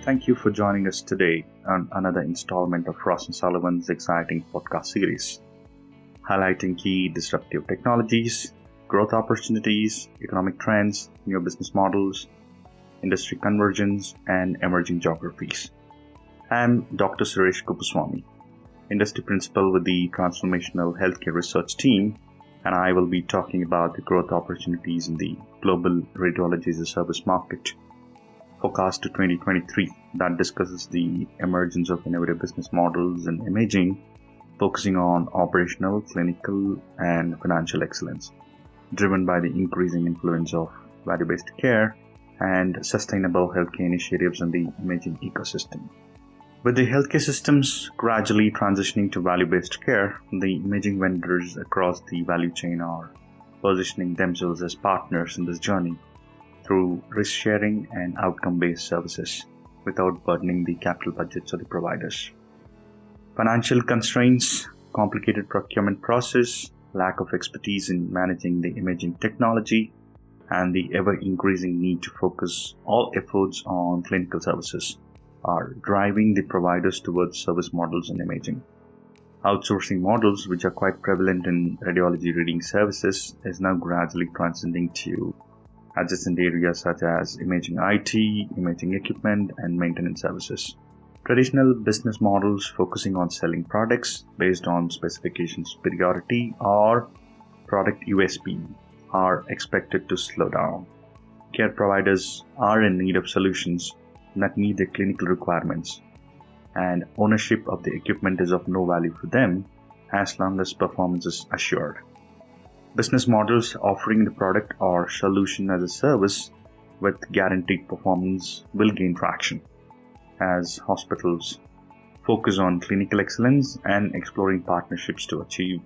Thank you for joining us today on another installment of Frost & Sullivan's exciting podcast series, highlighting key disruptive technologies, growth opportunities, economic trends, new business models, industry convergence, and emerging geographies. I'm Dr. Suresh Kuppuswamy, Industry Principal with the Transformational Healthcare Research Team, and I will be talking about the growth opportunities in the global Radiology-as-a-Service market forecast to 2023 that discusses the emergence of innovative business models in imaging, focusing on operational, clinical, and financial excellence, driven by the increasing influence of value-based care and sustainable healthcare initiatives in the imaging ecosystem. With the healthcare systems gradually transitioning to value-based care, the imaging vendors across the value chain are positioning themselves as partners in this journey through risk-sharing and outcome-based services without burdening the capital budgets of the providers. Financial constraints, complicated procurement process, lack of expertise in managing the imaging technology, and the ever-increasing need to focus all efforts on clinical services are driving the providers towards service models in imaging. Outsourcing models, which are quite prevalent in radiology reading services, is now gradually transcending to adjacent areas such as imaging IT, imaging equipment, and maintenance services. Traditional business models focusing on selling products based on specification superiority or product USP are expected to slow down. Care providers are in need of solutions that meet their clinical requirements, and ownership of the equipment is of no value for them as long as performance is assured. Business models offering the product or solution as a service with guaranteed performance will gain traction as hospitals focus on clinical excellence and exploring partnerships to achieve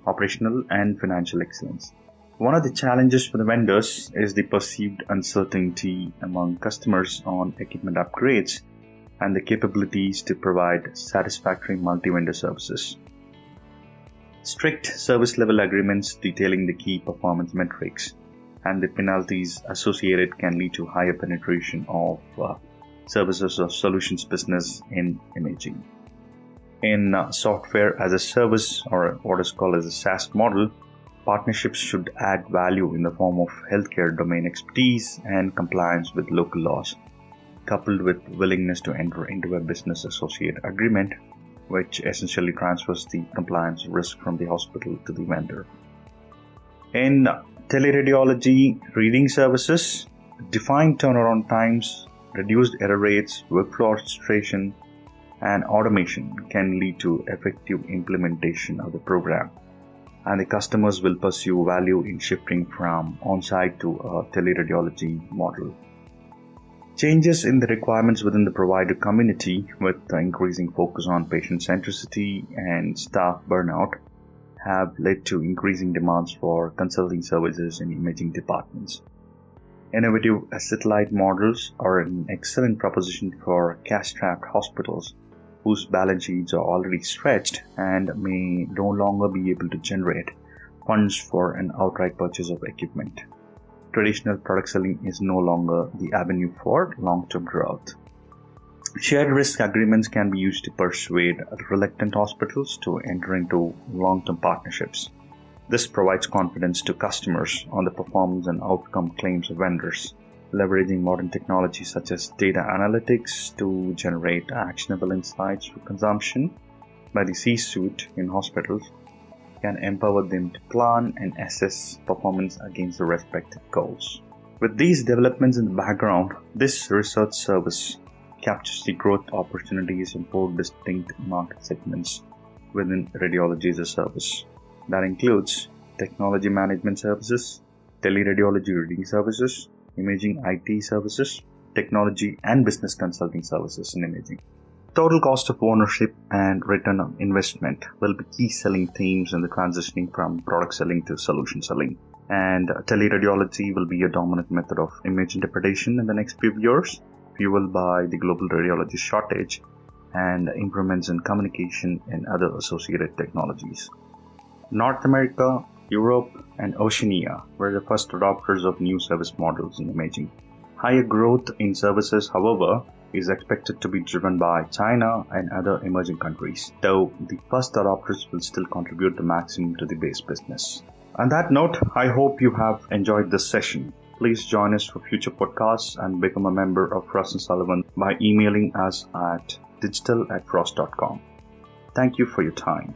operational and financial excellence. One of the challenges for the vendors is the perceived uncertainty among customers on equipment upgrades and the capabilities to provide satisfactory multi-vendor services. Strict service level agreements detailing the key performance metrics and the penalties associated can lead to higher penetration of services or solutions business in imaging. In software as a service, or what is called as a SaaS model, partnerships should add value in the form of healthcare domain expertise and compliance with local laws, coupled with willingness to enter into a business associate agreement, which essentially transfers the compliance risk from the hospital to the vendor. In teleradiology reading services, defined turnaround times, reduced error rates, workflow orchestration, and automation can lead to effective implementation of the program, and the customers will pursue value in shifting from on-site to a teleradiology model. Changes in the requirements within the provider community, with the increasing focus on patient centricity and staff burnout, have led to increasing demands for consulting services in imaging departments. Innovative asset-light models are an excellent proposition for cash-strapped hospitals whose balance sheets are already stretched and may no longer be able to generate funds for an outright purchase of equipment. Traditional product selling is no longer the avenue for long-term growth. Shared risk agreements can be used to persuade reluctant hospitals to enter into long-term partnerships. This provides confidence to customers on the performance and outcome claims of vendors. Leveraging modern technology such as data analytics to generate actionable insights for consumption by the C-suite in hospitals can empower them to plan and assess performance against the respective goals. With these developments in the background, this research service captures the growth opportunities in 4 distinct market segments within Radiology-as-a-Service. That includes technology management services, teleradiology reading services, imaging IT services, technology and business consulting services in imaging. Total cost of ownership and return on investment will be key selling themes in the transitioning from product selling to solution selling. And teleradiology will be a dominant method of image interpretation in the next few years, fueled by the global radiology shortage and improvements in communication and other associated technologies. North America, Europe, and Oceania were the first adopters of new service models in imaging. Higher growth in services, however, is expected to be driven by China and other emerging countries, though the first adopters will still contribute the maximum to the base business. On that note, I hope you have enjoyed this session. Please join us for future podcasts and become a member of Frost & Sullivan by emailing us at digital@frost.com. Thank you for your time.